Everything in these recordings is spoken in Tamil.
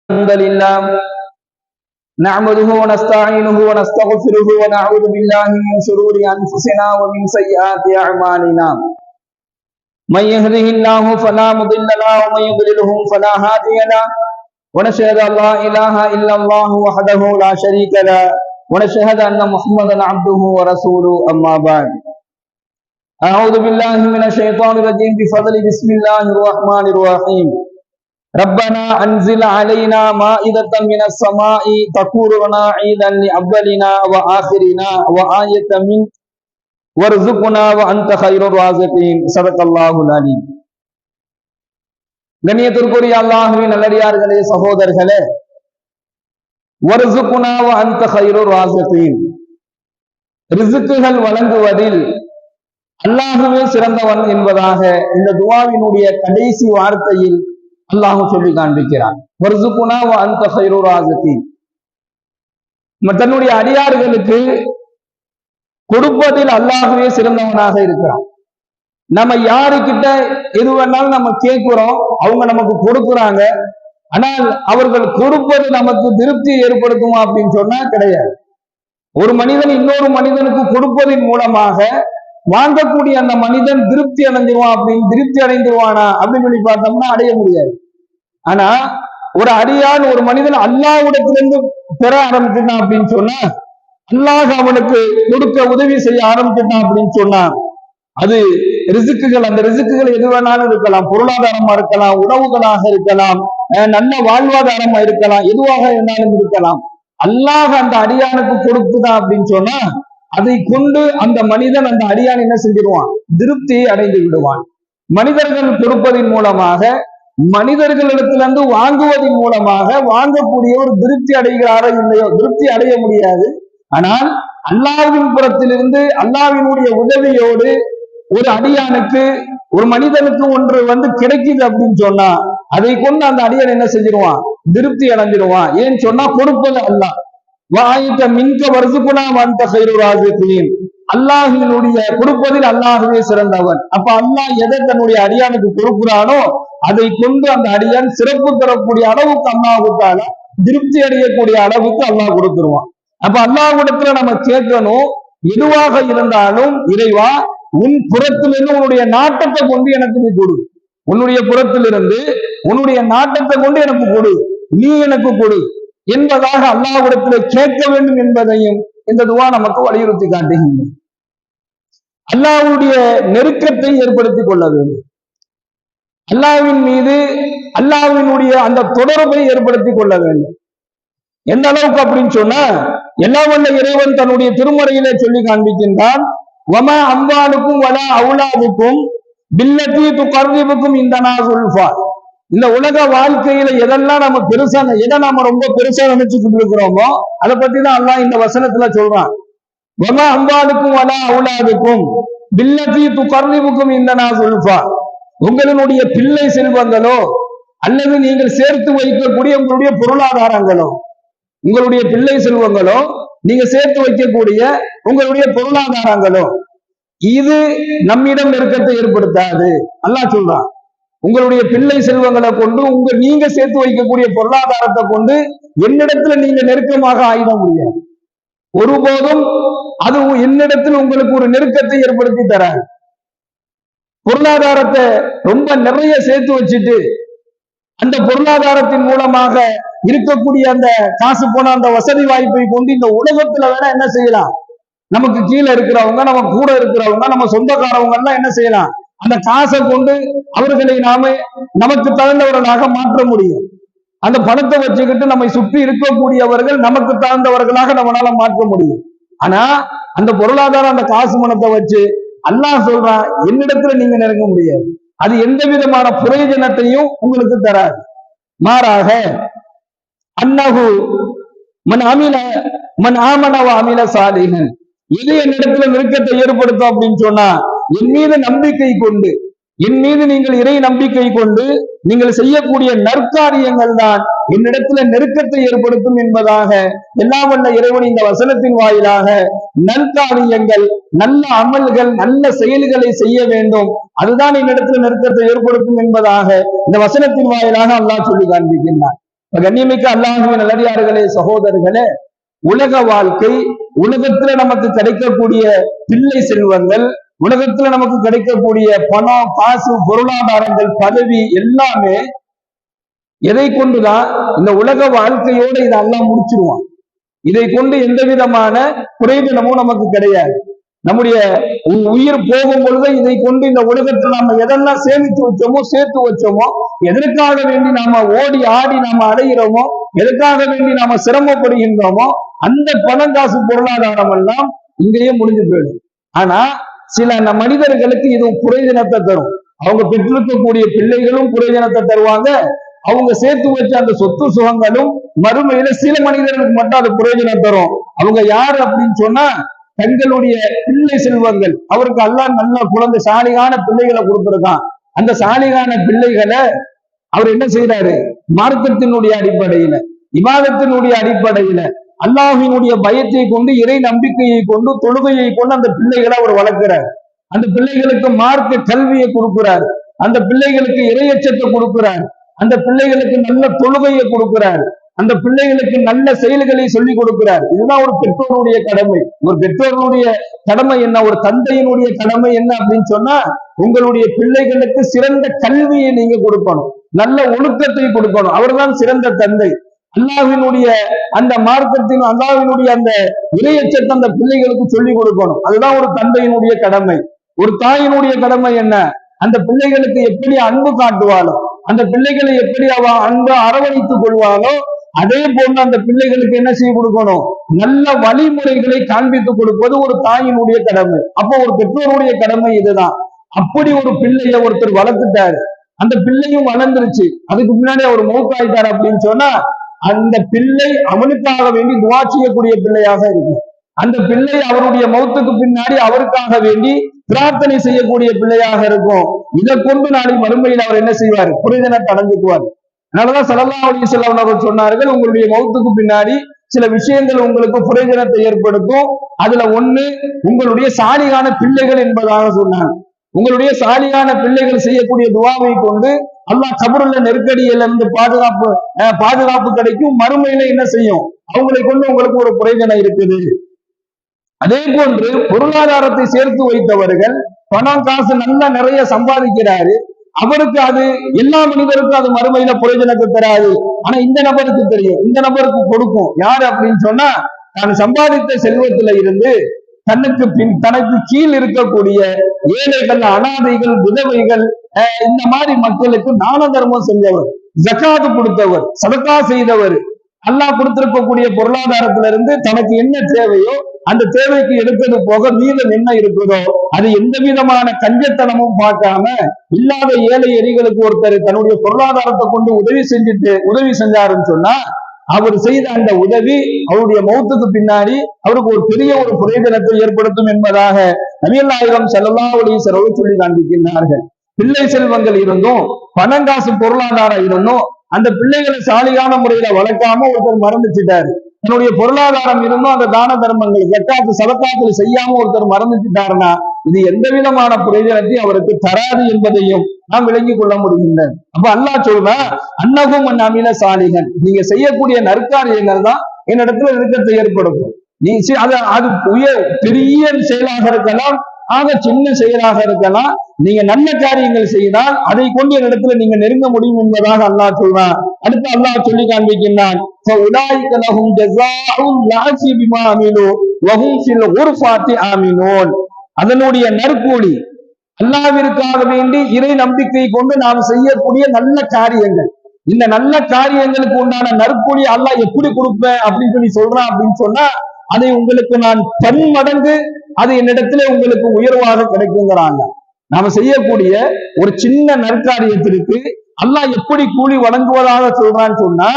الحمد لله نعمده ونستعينه ونستغفره ونعوذ بالله من شرور انفسنا ومن سيئات اعمالنا من يهده الله فلا مضل له ومن يضلله فلا هادي له ونشهد ان لا اله الا الله وحده لا شريك له ونشهد ان محمدا عبده ورسوله اما بعد اعوذ بالله من الشيطان الرجيم بفضل بسم الله الرحمن الرحيم ربنا انزل علينا مائدة من السماء تكون لنا عيدا لاولنا واخرنا وآية منك وارزقنا وانت خير الرازقين صدق الله العليم. கண்ணியத்திற்குரிய அல்லாஹ்வின் நல்லடியார்களே, சகோதரர்களே, வர்சுகுனா வ அன்த கைருர் ராஸிகீன், ரிஸ்குகள் வழங்குவதில் அல்லாஹ்வே சிறந்தவன் என்பதாக இந்த துஆவினுடைய கடைசி வார்த்தையில் அல்லாஹ் சொல்லி காண்பிக்கிறான். வர்சுகுனா வ அன்த கைருர் ராஸிகீன், தன்னுடைய அடியார்களுக்கு கொடுப்பதில் அல்லாஹ்வே சிறந்தவனாக இருக்கிறான். நம்ம யாருக்கிட்ட எது வேணாலும் நம்ம கேட்கிறோம், அவங்க நமக்கு கொடுக்குறாங்க. ஆனால் அவர்கள் கொடுப்பது நமக்கு திருப்தி ஏற்படுத்துமா அப்படின்னு சொன்னா கிடையாது. ஒரு மனிதன் இன்னொரு மனிதனுக்கு கொடுப்பதன் மூலமாக வாங்கக்கூடிய அந்த மனிதன் திருப்தி அடைந்துருவானா அப்படின்னு சொல்லி பார்த்தோம்னா அடைய முடியாது. ஆனா ஒரு அடியான் ஒரு மனிதன் அல்லாஹ்விடத்திலிருந்து பெற ஆரம்பிச்சுட்டான் அப்படின்னு சொன்னா, அல்லாஹ் அவனுக்கு கொடுக்க உதவி செய்ய ஆரம்பிச்சுட்டான் அப்படின்னு சொன்னா, அது ரிஸ்குகள், அந்த ரிஸ்குகள் எது வேணாலும் இருக்கலாம். பொருளாதாரமா இருக்கலாம், உணவுகளாக இருக்கலாம், நல்ல வாழ்வாதாரமா இருக்கலாம், எதுவாக இருந்தாலும் இருக்கலாம். அல்லாஹ் அந்த அடியானுக்கு கொடுத்துதான் அப்படின்னு சொன்னா, அதை கொண்டு அந்த மனிதன், அந்த அடியான் என்ன செஞ்சிருவான்? திருப்தி அடைந்து விடுவான். மனிதர்கள் கொடுப்பதன் மூலமாக, மனிதர்களிடத்திலிருந்து வாங்குவதன் மூலமாக வாங்கக்கூடியவர் திருப்தி அடைகிறாரோ இல்லையோ, திருப்தி அடைய முடியாது. ஆனால் அல்லாஹ்வின் புறத்திலிருந்து அல்லாஹ்வினுடைய உதவியோடு ஒரு அடியானுக்கு, ஒரு மனிதனுக்கு ஒன்று கிடைக்குது அப்படின்னு சொன்னா, அதை கொண்டு அந்த அடியான் என்ன செஞ்சிருவான்? திருப்தி அடைஞ்சிருவான். ஏன்னு சொன்னா கொடுப்பது அல்லாஹ். வாயிட்ட மின்க வர்சுகுனா வ அன்த கைருர் ராஸிகீன், அல்லாஹ்வினுடைய கொடுப்பதில் அல்லாஹ்வே சிறந்தவன். அப்ப அல்லாஹ் எதை தன்னுடைய அடியானுக்கு கொடுக்கிறானோ அதை கொண்டு அந்த அடியான் சிறப்பு பெறக்கூடிய அளவுக்கு அல்லாஹ்வுக்காக திருப்தி அடையக்கூடிய அளவுக்கு அல்லாஹ் கொடுத்துருவான். அப்ப அல்லாஹ்விடத்துல நம்ம கேட்கணும், எதுவாக இருந்தாலும் இறைவா உன் புறத்திலிருந்து உன்னுடைய நாட்டத்தை கொண்டு எனக்கு நீ கொடு, உன்னுடைய புறத்திலிருந்து உன்னுடைய நாட்டத்தை கொண்டு எனக்கு கொடு, நீ எனக்கு கொடு என்பதாக அல்லாஹ்விடத்துல கேட்க வேண்டும் என்பதையும் இந்த துஆ நமக்கு வலியுறுத்தி காட்டுகின்றது. அல்லாஹ்வுடைய நெருக்கத்தை ஏற்படுத்திக் கொள்ள வேண்டும். அல்லாஹ்வின் மீது அல்லாஹ்வினுடைய அந்த தொடர்பை ஏற்படுத்திக் கொள்ள வேண்டும். எந்த அளவுக்கு அப்படின்னு சொன்னா, எல்லாம் வல்ல இறைவன் தன்னுடைய திருமறையிலே சொல்லி காண்பிக்கின்றான், வமா அம்வாலுக்கும் வலா அவுலாதுக்கும் பில்லதி துகர்ரிபுக்கும் இந்தனா சுல்ஃபா. இந்த உலக வாழ்க்கையில எதெல்லாம் நம்ம எதை நாம ரொம்ப பெருசா நினைச்சுக்கிட்டு இருக்கிறோமோ அதை பத்தி தான் அல்லாஹ் இந்த வசனத்துல சொல்றான். வமா அம்வாலுக்கும் வலா அவுலாதுக்கும் பில்லதி துகர்ரிபுக்கும் இந்தனா சுல்ஃபா. உங்களுடைய பிள்ளை செல்வங்களோ அல்லது நீங்கள் சேர்த்து வைக்கக்கூடிய உங்களுடைய பொருளாதாரங்களோ, உங்களுடைய பிள்ளை செல்வங்களோ நீங்க சேர்த்து வைக்கக்கூடிய உங்களுடைய பொருளாதாரங்களோ, இது நம்மிடம் நெருக்கத்தை ஏற்படுத்தாது. அல்லாஹ் சொல்றான், உங்களுடைய பிள்ளை செல்வங்களை கொண்டு நீங்க சேர்த்து வைக்கக்கூடிய பொருளாதாரத்தை கொண்டு என்னிடத்துல நீங்க நெருக்கமாக ஆயிட முடியாது. ஒருபோதும் அது என்னிடத்தில் உங்களுக்கு ஒரு நெருக்கத்தை ஏற்படுத்தி தராது. பொருளாதாரத்தை ரொம்ப நிறைய சேர்த்து வச்சுட்டு அந்த பொருளாதாரத்தின் மூலமாக இருக்கக்கூடிய அந்த காசு போன அந்த வசதி வாய்ப்பை கொண்டு இந்த உலகத்துல வேணா என்ன செய்யலாம்? நமக்கு கீழே இருக்கிறவங்க, நம்ம கூட இருக்கிறவங்க, நம்ம சொந்தக்காரவங்க எல்லாம் என்ன செய்யலாம்? அந்த காசை கொண்டு அவர்களை நமக்கு தகுந்தவர்களாக மாற்ற முடியும். அந்த பணத்தை வச்சுக்கிட்டு நம்மை சுற்றி இருக்கக்கூடியவர்கள் நமக்கு தகுந்தவர்களாக நம்மளால மாற்ற முடியும். ஆனா அந்த பொருளாதாரம், அந்த காசு பணத்தை வச்சு அல்லாஹ் சொல்றான், என்னிடத்துல நீங்க நெருங்க முடியாது. அது எந்த விதமான பிரயோஜனத்தையும் உங்களுக்கு தராது. மாறாக அன்னஹு மன் ஆமன வ அமில சாலிஹன், இது என்னிடத்துல நெருக்கத்தை ஏற்படுத்தும் அப்படின்னு சொன்னா, என் மீது நம்பிக்கை கொண்டு, என் மீது நீங்கள் இறை நம்பிக்கை கொண்டு நீங்கள் செய்யக்கூடிய நற்காரியங்கள் தான் என்னிடத்துல நெருக்கத்தை ஏற்படுத்தும் என்பதாக எல்லாம் வல்ல இறைவன் இந்த வசனத்தின் வாயிலாக நற்காரியங்கள், நல்ல அமல்கள், நல்ல செயல்களை செய்ய வேண்டும், அதுதான் என்னிடத்துல நெருக்கத்தை ஏற்படுத்தும் என்பதாக இந்த வசனத்தின் வாயிலாக அல்லாஹ் சொல்லி காண்பிக்கின்றான். கண்ணியமிக்க அல்லாஹ்வின் நல்லடியார்களே, சகோதரர்களே, உலக வாழ்க்கை, உலகத்துல நமக்கு கிடைக்கக்கூடிய பிள்ளை செல்வங்கள், உலகத்துல நமக்கு கிடைக்கக்கூடிய பணம், காசு, பொருளாதாரங்கள், பதவி எல்லாமே எதை கொண்டுதான் இந்த உலக வாழ்க்கையோட இதை எல்லாம் முடிச்சிருவான். இதை கொண்டு எந்த விதமான பிரயோஜனமும் நமக்கு கிடையாது. நம்முடைய உயிர் போகும் பொழுது இதை கொண்டு இந்த உலகத்தில் நாம எதெல்லாம் சேமித்து வச்சோமோ, சேர்த்து வச்சோமோ, எதற்காக வேண்டி நாம ஓடி ஆடி நாம அடைகிறோமோ, எதற்காக வேண்டி நாம சிரமப்படுகின்றோமோ, அந்த பணம், காசு, பொருளாதாரம் எல்லாம் இங்கேயே முடிஞ்சு போயிடும். ஆனா சில மனிதர்களுக்கு இது பிரயோஜனத்தை தரும். அவங்க பெற்றிருக்கக்கூடிய பிள்ளைகளும் பிரயோஜனத்தை தருவாங்க. அவங்க சேர்த்து வச்ச அந்த சொத்து சுகங்களும் மறுமையில சில மனிதர்களுக்கு மட்டும் அது பிரயோஜனம் தரும். அவங்க யாரு அப்படின்னு சொன்னா, தங்களுடைய பிள்ளை செல்வங்கள். அவருக்கு அல்லாஹ் நல்ல குழந்தை, சாலிகான பிள்ளைகளை கொடுத்திருக்கான். அந்த சாலிகான பிள்ளைகளை அவர் என்ன செய்யறாரு? மார்க்கத்தினுடைய அடிப்படையில, இபாதத்தினுடைய அடிப்படையில, அல்லாஹ்வினுடைய பயத்தை கொண்டு, இறை நம்பிக்கையை கொண்டு, தொழுகையை கொண்டு அந்த பிள்ளைகளை அவர் வளர்க்கிறார். அந்த பிள்ளைகளுக்கு மார்க்க கல்வியை கொடுக்கிறார். அந்த பிள்ளைகளுக்கு இறையச்சத்தை கொடுக்கிறார். அந்த பிள்ளைகளுக்கு நல்ல தொழுகையை கொடுக்கிறார். அந்த பிள்ளைகளுக்கு நல்ல செயல்களை சொல்லிக் கொடுக்கிறார். இதுதான் ஒரு பெற்றோருடைய கடமை. ஒரு பெற்றோருடைய கடமை என்ன? ஒரு தந்தையினுடைய கடமை என்ன அப்படின்னு சொன்னா, உங்களுடைய பிள்ளைகளுக்கு சிறந்த கல்வியை நீங்க கொடுக்கணும், நல்ல ஒழுக்கத்தை கொடுக்கணும். அவர்தான் சிறந்த தந்தை. அல்லாஹ்வினுடைய அந்த மார்க்கத்தின், அல்லாஹ்வினுடைய அந்த இறையச்சத்தை அந்த பிள்ளைகளுக்கு சொல்லிக் கொடுக்கணும். அதுதான் ஒரு தந்தையினுடைய கடமை. ஒரு தாயினுடைய கடமை என்ன? அந்த பிள்ளைகளுக்கு எப்படி அன்பு காட்டுவாளோ, அந்த பிள்ளைகளை எப்படி அவ அன்பு அரவணைத்துக் கொள்வாளோ, அதே போன்று அந்த பிள்ளைகளுக்கு என்ன செய்ய கொடுக்கணும்? நல்ல வழிமுறைகளை காண்பித்துக் கொடுப்பது ஒரு தாயினுடைய கடமை. அப்போ ஒரு பெற்றோருடைய கடமை இதுதான். அப்படி ஒரு பிள்ளைய ஒருத்தர் வளர்த்துட்டாரு, அந்த பிள்ளையும் வளர்ந்துருச்சு, அதுக்கு முன்னாடி அவர் மௌத்தாயிட்டாரு அப்படின்னு சொன்னா, அந்த பிள்ளை அவனுக்காக வேண்டி துவா செய்யக்கூடிய பிள்ளையாக இருக்கும். அந்த பிள்ளை அவருடைய மௌத்துக்கு பின்னாடி அவருக்காக வேண்டி பிரார்த்தனை செய்யக்கூடிய பிள்ளையாக இருக்கும். இதை கொண்டு நாளை மறுமையில் அவர் என்ன செய்வார்? பிரயோஜனத்தை அடைஞ்சுக்குவார். அதனாலதான் ஸல்லல்லாஹு அலைஹி வஸல்லம் அவர்கள் சொன்னார்கள், உங்களுடைய மௌத்துக்கு பின்னாடி சில விஷயங்கள் உங்களுக்கு பிரயோஜனத்தை ஏற்படுத்தும். அதுல ஒண்ணு உங்களுடைய சாலிகான பிள்ளைகள் என்பதாக சொன்னாங்க. உங்களுடைய சாலிகான பிள்ளைகள் செய்யக்கூடிய துவாவை கொண்டு அல்லாஹ் கபருள்ள நெருக்கடியில இருந்து பாதுகாப்பு கிடைக்கும். மறுமையில என்ன செய்யும்? அவங்களை கொண்டு உங்களுக்கு ஒரு பிரயோஜனம் இருக்குது. அதே போன்று பொருளாதாரத்தை சேர்த்து வைத்தவர்கள், பணம் காசு நல்லா நிறைய சம்பாதிக்கிறாரு, அவருக்கு அது எல்லா மனிதருக்கும் அது மறுமையில பிரயோஜனத்தை தராது. ஆனா இந்த நபருக்கு தெரியும், இந்த நபருக்கு கொடுக்கும். யாரு அப்படின்னு சொன்னா, தான் சம்பாதித்த செல்வத்துல இருந்து தனக்கு கீழ் இருக்கக்கூடிய ஏழைகள், அனாதைகள், விதவைகள், இந்த மாதிரி மக்களுக்கு தான தர்மம் செஞ்சவர், ஜகாத்து கொடுத்தவர், சதகா செய்தவர், அல்லாஹ் கொடுத்திருக்கக்கூடிய பொருளாதாரத்துல இருந்து தனக்கு என்ன தேவையோ அந்த தேவைக்கு எடுத்தது போக மீதம் என்ன இருக்குதோ அது எந்த விதமான கஞ்சத்தனமும் பார்க்காம இல்லாத ஏழை எரிகளுக்கு ஒருத்தர் தன்னுடைய பொருளாதாரத்தை கொண்டு உதவி செஞ்சாருன்னு சொன்னா, அவர் செய்த அந்த உதவி அவருடைய மௌத்துக்கு பின்னாடி அவருக்கு ஒரு பெரிய ஒரு பிரயோஜனத்தை ஏற்படுத்தும் என்பதாக நபிகள் நாயகம் ஸல்லல்லாஹு அலைஹி வஸல்லம் சொல்லி காண்பிக்கின்றார்கள். பிள்ளை செல்வங்கள் இருந்தும், பணங்காசு பொருளாதாரம் இருந்தும், அந்த பிள்ளைகளை சாலிகான முறையில வளர்க்காம ஒருத்தர் மறந்துச்சுட்டாரு. தன்னுடைய பொருளாதாரம் இருந்தும் அந்த தான தர்மங்கள், ஜக்காத்து, சதகாத்துல செய்யாம ஒருத்தர் மறந்துச்சுட்டாருன்னா, இது எந்த விதமான பிரயோஜனத்தையும் அவருக்கு தராது என்பதையும் நாம் விளங்கிக் கொள்ள முடிகின்றது. அப்ப அல்லாஹ் சொல்றா, அன்னகும் அமில சாலிகன், நீங்க செய்யக்கூடிய நற்காரியங்கள் தான் என்னிடத்துல நெருக்கத்தை ஏற்படுத்தும். நீ அது பெரிய செயலாக இருக்கலாம், ஆக சின்ன செயலாக இருக்கலாம், நீங்க நல்ல காரியங்கள் செய்தால் அதை கொண்டு என்னிடத்துல நீங்க நெருங்க முடியும் என்பதாக அல்லாஹ் சொல்றான். அடுத்து அல்லாஹ் சொல்லி காண்பிக்கின்றான், அதனுடைய நற்கூலி அல்லாஹ்விற்காக வேண்டி இறை நம்பிக்கை கொண்டு நாம் செய்யக்கூடிய நல்ல காரியங்கள், இந்த நல்ல காரியங்களுக்கு உண்டான நற்கூலி அல்லாஹ் எப்படி கொடுப்பேன் அப்படின்னு சொல்லி சொல்றான் அப்படின்னு சொன்னா, அதை உங்களுக்கு நான் 10 மடங்கு அது என்னிடத்துல உங்களுக்கு உயர்வாக கிடைக்குங்கிறாங்க. நாம செய்யக்கூடிய ஒரு சின்ன நற்காரியத்திற்கு அல்லாஹ் எப்படி கூலி வழங்குவதாக சொல்றான்னு சொன்னா,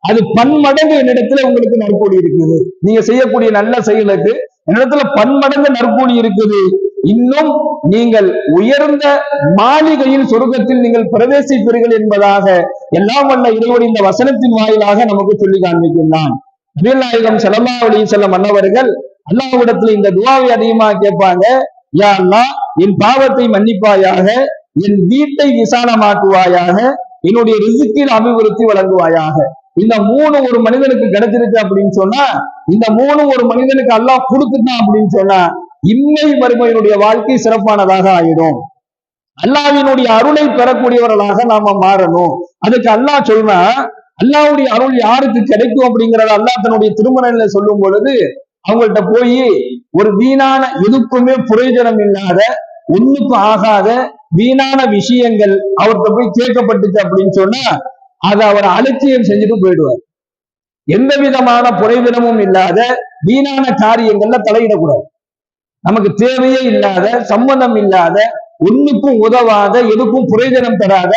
அது 10 மடங்கு என்னிடத்துல உங்களுக்கு நற்கூலி இருக்குது. நீங்க செய்யக்கூடிய நல்ல செயலுக்கு என்னிடத்துல 10 மடங்கு நற்கூலி இருக்குது. இன்னும் நீங்கள் உயர்ந்த மாளிகையில் சொர்க்கத்தில் நீங்கள் பிரவேசிப்பீர்கள் என்பதாக எல்லாம் வல்ல இறைவன் இந்த வசனத்தின் வாயிலாக நமக்கு சொல்லி காண்பிக்கின்றான். நபிகள் நாயகம் ஸல்லல்லாஹு அலைஹி வஸல்லம் அன்னவர்கள் அல்லாஹ்விடத்துல இந்த துஆவை அதிகமாக கேட்பாங்க. யா அல்லாஹ், என் பாவத்தை மன்னிப்பாயாக, என் வீட்டை விசாலமாக்குவாயாக, என்னுடைய ரிஸ்கில் அபிவிருத்தி வழங்குவாயாக. இந்த மூணு ஒரு மனிதனுக்கு கிடைச்சிருக்கு அப்படின்னு சொன்னா, இந்த மூணு ஒரு மனிதனுக்கு அல்லாஹ் கொடுத்துட்டான் அப்படின்னு சொன்னா இம்மை மறுமையினுடைய வாழ்க்கை சிறப்பானதாக ஆயிடும். அல்லாஹ்வினுடைய அருளை பெறக்கூடியவர்களாக நாம மாறணும். அதுக்கு அல்லாஹ் சொல்றா, அல்லாஹ்வுடைய அருள் யாருக்கு கிடைக்கும் அப்படிங்கறத அல்லாஹ் தன்னுடைய திருமறையில சொல்லும் பொழுது, அவங்கள்ட்ட போய் ஒரு வீணான எதுக்குமே பிரயோஜனம் இல்லாத ஒண்ணுக்கும் ஆகாத வீணான விஷயங்கள் அவர்கிட்ட போய் கேட்கப்பட்டுச்சு அப்படின்னு சொன்னா அதை அவர் அலட்சியம் செஞ்சுட்டு போயிடுவார். எந்த விதமான பிரயோஜனமும் இல்லாத வீணான காரியங்கள்ல தலையிடக்கூடாது. நமக்கு தேவையே இல்லாத, சம்பந்தம் இல்லாத, ஒண்ணுக்கும் உதவாத, எதுக்கும் பிரயோஜனம் தராத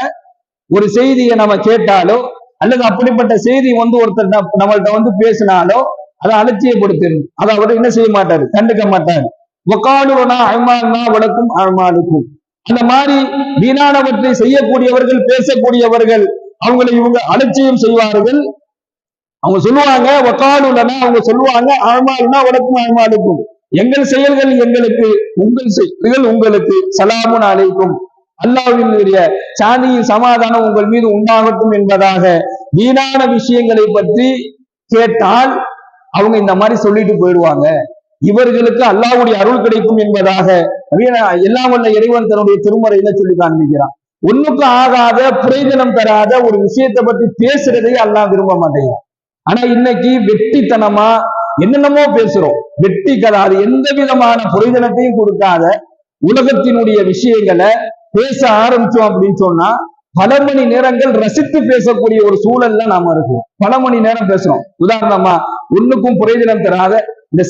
ஒரு செய்தியை நம்ம கேட்டாலோ அல்லது அப்படிப்பட்ட செய்தி ஒருத்தர் நம்மள்ட்ட பேசினாலோ அதை அலட்சியப்படுத்தணும். அதை அவர் என்ன செய்ய மாட்டாரு, கண்டுக்க மாட்டாரு. வக்காலுனா அழ்மால்னா வழக்கும் அழ்மாலுக்கும். அந்த மாதிரி வீணானவற்றை செய்யக்கூடியவர்கள், பேசக்கூடியவர்கள், அவங்களை இவங்க அலட்சியம் செய்வார்கள். அவங்க சொல்லுவாங்க வக்காலுலனா, அவங்க சொல்லுவாங்க அழ்மால்னா வழக்கும் அழ்மாலுக்கும், எங்கள் செயல்கள் எங்களுக்கு, உங்கள் செயல்கள் உங்களுக்கு, சலாமுன் அலைக்கும், அல்லாஹ்வினுடைய சாந்தியின் சமாதானம் உங்கள் மீது உண்டாகட்டும் என்பதாக வீணான விஷயங்களை பற்றி கேட்டால் அவங்க இந்த மாதிரி சொல்லிட்டு போயிடுவாங்க. இவர்களுக்கு அல்லாஹ்வுடைய அருள் கிடைக்கும் என்பதாக எல்லாம் வல்ல இறைவன் தன்னுடைய திருமறையில சொல்லி காண்பிக்கிறான். ஒண்ணுக்கு ஆகாத, பிரயோஜனம் தராத ஒரு விஷயத்தை பற்றி பேசுறதையே அல்லாஹ் விரும்ப மாட்டேங்கிறான். ஆனா இன்னைக்கு வெட்டித்தனமா என்னென்னமோ பேசுறோம், வெட்டி கதை, அது எந்த விதமான பிரயோஜனத்தையும் கொடுக்காத உலகத்தினுடைய விஷயங்களை பேச ஆரம்பிச்சோம் அப்படின்னு சொன்னா பல மணி நேரங்கள் ரசித்து பேசக்கூடிய ஒரு சூழல்ல நாம இருக்கோம். பல மணி நேரம் பேசுறோம். உதாரணமா ஒண்ணுக்கும் பிரயோஜனம் தராத இந்த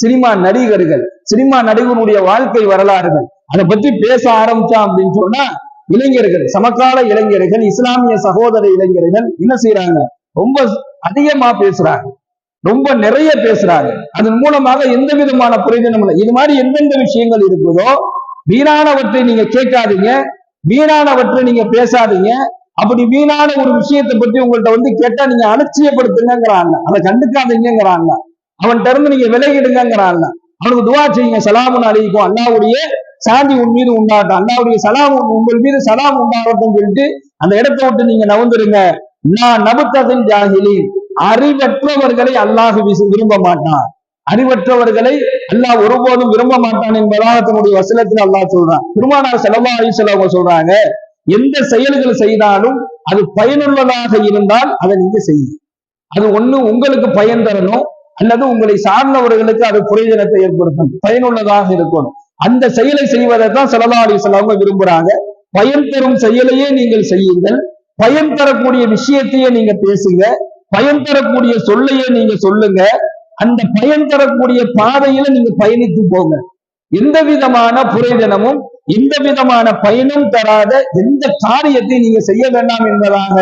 சினிமா நடிகர்கள், சினிமா நடிகருடைய வாழ்க்கை வரலாறுகள், அதை பற்றி பேச ஆரம்பிச்சோம் அப்படின்னு சொன்னா இளைஞர்கள், சமகால இளைஞர்கள், இஸ்லாமிய சகோதர இளைஞர்கள் என்ன செய்யறாங்க, ரொம்ப அதிகமா பேசுறாங்க, ரொம்ப நிறைய பேசுறாங்க. அதன் மூலமாக எந்த விதமான பிரயோஜனம் இல்லை. இது மாதிரி எந்தெந்த விஷயங்கள் இருக்குதோ வீணானவற்றை நீங்க கேட்காதீங்க, வீணானவற்றை நீங்க பேசாதீங்க. அப்படி வீணான ஒரு விஷயத்தை பற்றி உங்கள்ட்ட கேட்டா நீங்க அலட்சியப்படுத்துங்கிறாங்க, அதை கண்டுக்காதீங்கிறாங்க, அவன்கிட்ட இருந்து நீங்க விலகிடுங்கிறாங்க, அவனுக்கு துவா செய்யுங்க, சலாமுன் அலைக்கும், அல்லாஹ்வுடைய சாந்தி உன் மீது உண்டாகட்டும், அல்லாஹ்வுடைய சலாம் உங்கள் மீது சலாம் உண்டாகட்டும் சொல்லிட்டு அந்த இடத்தை விட்டு நீங்க நவுந்துருங்க. நான் நபுத்தகன் ஜாகிலி, அறிவற்றவர்களை அல்லாஹ் விரும்ப மாட்டான், அறிவற்றவர்களை அல்லாஹ் ஒருபோதும் விரும்ப மாட்டான் என்பதாக தன்னுடைய வசனத்தில் அல்லாஹ் சொல்றான். பெருமானார் ஸல்லல்லாஹு அலைஹி வஸல்லம் சொல்றாங்க, எந்த செயல்கள் செய்தாலும் அது பயனுள்ளதாக இருந்தால் அதை நீங்க செய்யுங்க. அது ஒண்ணு உங்களுக்கு பயன் தரணும், அல்லது உங்களை சார்ந்தவர்களுக்கு அது பிரயோஜனத்தை ஏற்படுத்தும், பயனுள்ளதாக இருக்கணும். அந்த செயலை செய்வதை தான் ஸல்லல்லாஹு அலைஹி வஸல்லம் விரும்புறாங்க. பயன் தரும் செயலையே நீங்கள் செய்யுங்கள், பயன் தரக்கூடிய விஷயத்தையே நீங்க பேசுங்க, பயன் தரக்கூடிய சொல்லையே நீங்க சொல்லுங்க, அந்த பயன் தரக்கூடிய பாதையில நீங்க பயணித்து போங்க. எந்த விதமான பிரயோஜனமும் எந்த விதமான பயனும் தராத எந்த காரியத்தை நீங்க செய்ய வேண்டாம் என்பதாக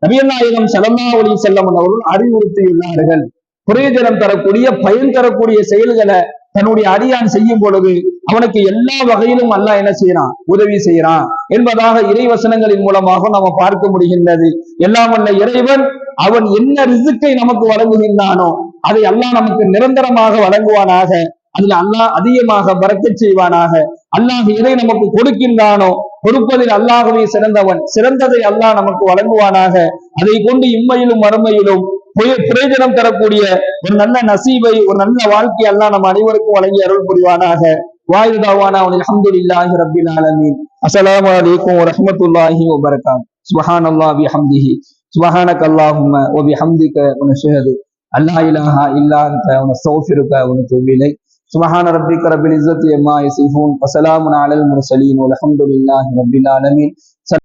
நபிகள் நாயகம் ஸல்லல்லாஹு அலைஹி வஸல்லம் அவர்கள் அறிவுறுத்தியுள்ளார்கள். பிரயோஜனம் தரக்கூடிய, பயன் தரக்கூடிய செயல்களை தன்னுடைய அடியான் செய்யும் பொழுது அவனுக்கு எல்லா வகையிலும் அல்லாஹ் என்ன செய்யறான், உதவி செய்யறான் என்பதாக இறைவசனங்களின் மூலமாக நாம பார்க்க முடிகின்றது. எல்லாம் வல்ல இறைவன் அவன் என்ன ரிசுக்கை நமக்கு வழங்குகின்றானோ அதை அல்லாஹ் நமக்கு நிரந்தரமாக வழங்குவானாக, அதுல அல்லாஹ் அதிகமாக பரக்கத் செய்வானாக. அல்லாஹ் எதை நமக்கு கொடுக்கின்றானோ கொடுப்பதில் அல்லாஹ்வே சிறந்தவன், சிறந்ததை அல்லாஹ் நமக்கு வழங்குவானாக. அதை கொண்டு இம்மையிலும் மறுமையிலும் பிரயோஜனம் தரக்கூடிய ஒரு நல்ல நசீபை, ஒரு நல்ல வாழ்க்கை அல்லாஹ் நம்ம அனைவருக்கும் வழங்கி அருள் புரிவானாக. வாயுதாவானா அல்ஹம்துலில்லாஹி ரப்பில் ஆலமீன். அஸ்ஸலாமு அலைக்கும் வரஹ்மத்துல்லாஹி வபரகாத்துஹு. சுப்ஹானல்லாஹி வபிஹம்திஹி, சுப்ஹானக அல்லாஹும்ம வபிஹம்திக வனஷ்ஹது அல்லா இலாஹா இல்லா அன்த வனஸ்தக்ஃபிருக வனதூபு இலைக். சுப்ஹான ரப்பிக ரப்பில் இஸ்ஸத்தி அம்மா யசிஃபூன் வஸலாமுன் அலல் முர்ஸலீன் வல்ஹம்துலில்லாஹி ரப்பில் ஆலமீன்.